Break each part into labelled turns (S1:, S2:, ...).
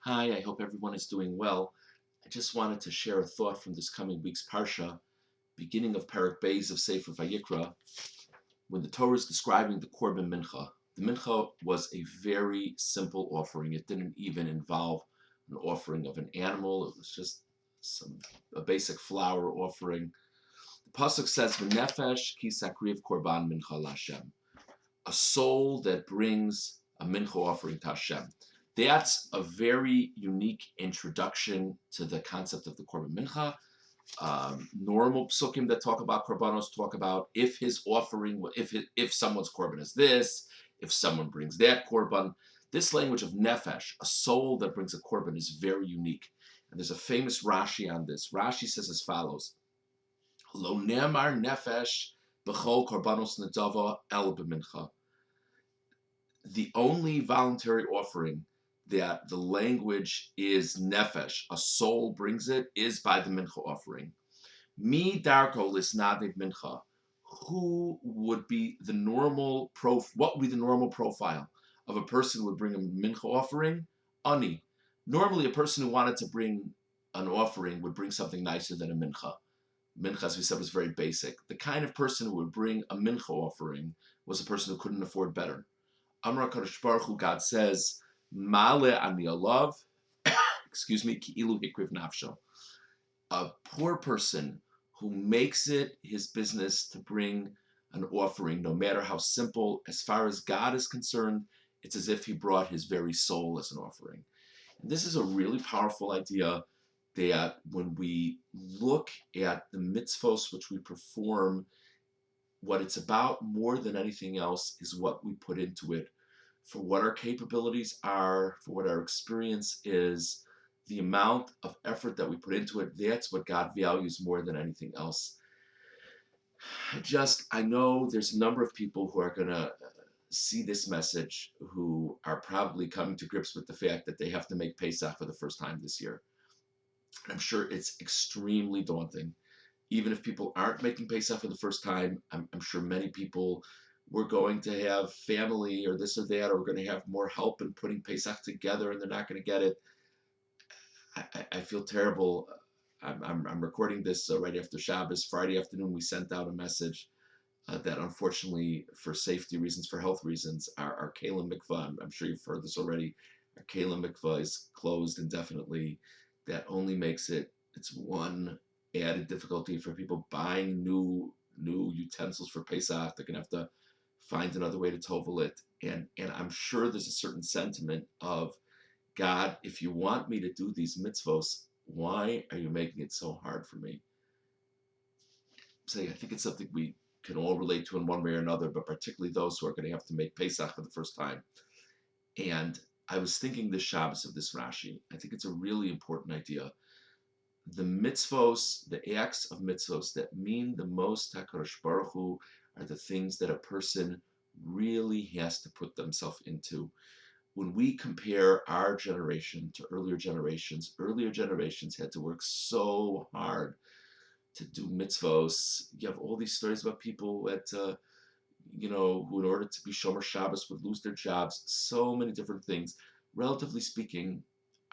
S1: Hi, I hope everyone is doing well. I just wanted to share a thought from this coming week's Parsha, beginning of Parak Beis of Sefer Vayikra, when the Torah is describing the Korban Mincha. The Mincha was a very simple offering. It didn't even involve an offering of an animal. It was just a basic flour offering. The pasuk says, "V'nefesh ki sakriv korban mincha l'Hashem," a soul that brings a mincha offering to Hashem. That's a very unique introduction to the concept of the korban mincha. Normal psukim that talk about korbanos talk about if his offering, if someone's korban is this, if someone brings that korban. This language of nefesh, a soul that brings a korban, is very unique. And there's a famous Rashi on this. Rashi says as follows: Lo ne'amar nefesh b'chol korbanos nedava el b'mincha. The only voluntary offering that the language is nefesh, a soul brings it, is by the mincha offering. Mi darko lisnaviv mincha. Who would be the normal what would be the normal profile of a person who would bring a mincha offering? Ani. Normally, a person who wanted to bring an offering would bring something nicer than a mincha. Mincha, as we said, was very basic. The kind of person who would bring a mincha offering was a person who couldn't afford better. Amar Kadosh Baruch Hu, God says, Male ani alav, excuse me, ki'ilu hikriv nafsho. A poor person who makes it his business to bring an offering, no matter how simple, as far as God is concerned, it's as if he brought his very soul as an offering. And this is a really powerful idea that when we look at the mitzvos which we perform, what it's about more than anything else is what we put into it, for what our capabilities are, for what our experience is, the amount of effort that we put into it. That's what God values more than anything else. I know there's a number of people who are going to see this message who are probably coming to grips with the fact that they have to make Pesach for the first time this year. I'm sure it's extremely daunting. Even if people aren't making Pesach for the first time, I'm sure many people were going to have family or this or that, or we're going to have more help in putting Pesach together, and they're not going to get it. I feel terrible. I'm recording this right after Shabbos. Friday afternoon, we sent out a message that unfortunately, for safety reasons, for health reasons, our Kalim Mikvah, I'm sure you've heard this already, our Kalim Mikvah is closed indefinitely. That only makes it's one added difficulty for people buying new utensils for Pesach. They're going to have to find another way to tovel it. And I'm sure there's a certain sentiment of, God, if you want me to do these mitzvos, why are you making it so hard for me? So I think it's something we can all relate to in one way or another, but particularly those who are going to have to make Pesach for the first time. And I was thinking this Shabbos of this Rashi. I think it's a really important idea. The mitzvos, the acts of mitzvos that mean the most HaKadosh Baruch Hu are the things that a person really has to put themselves into. When we compare our generation to earlier generations had to work so hard to do mitzvos. You have all these stories about people who in order to be Shomer Shabbos would lose their jobs. So many different things. Relatively speaking,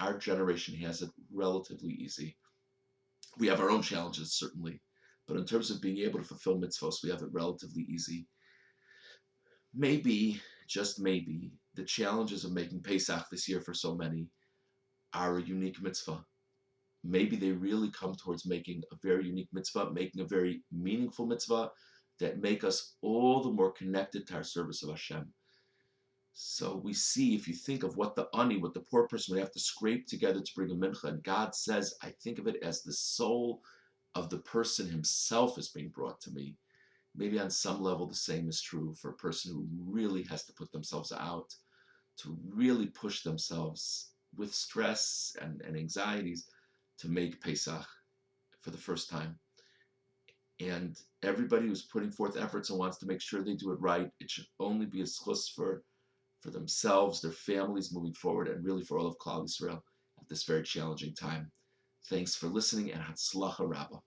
S1: our generation has it relatively easy. We have our own challenges, certainly, but in terms of being able to fulfill mitzvos, we have it relatively easy. Maybe, just maybe, the challenges of making Pesach this year for so many are a unique mitzvah. Maybe they really come towards making a very unique mitzvah, making a very meaningful mitzvah that make us all the more connected to our service of Hashem. So we see, if you think of what the poor person would have to scrape together to bring a mincha, and God says, I think of it as the soul of the person himself is being brought to me. Maybe on some level the same is true for a person who really has to put themselves out, to really push themselves with stress and anxieties to make Pesach for the first time. And everybody who's putting forth efforts and wants to make sure they do it right, it should only be a schus for themselves, their families moving forward, and really for all of Klal Yisrael at this very challenging time. Thanks for listening, and Hatzlacha Rabbah.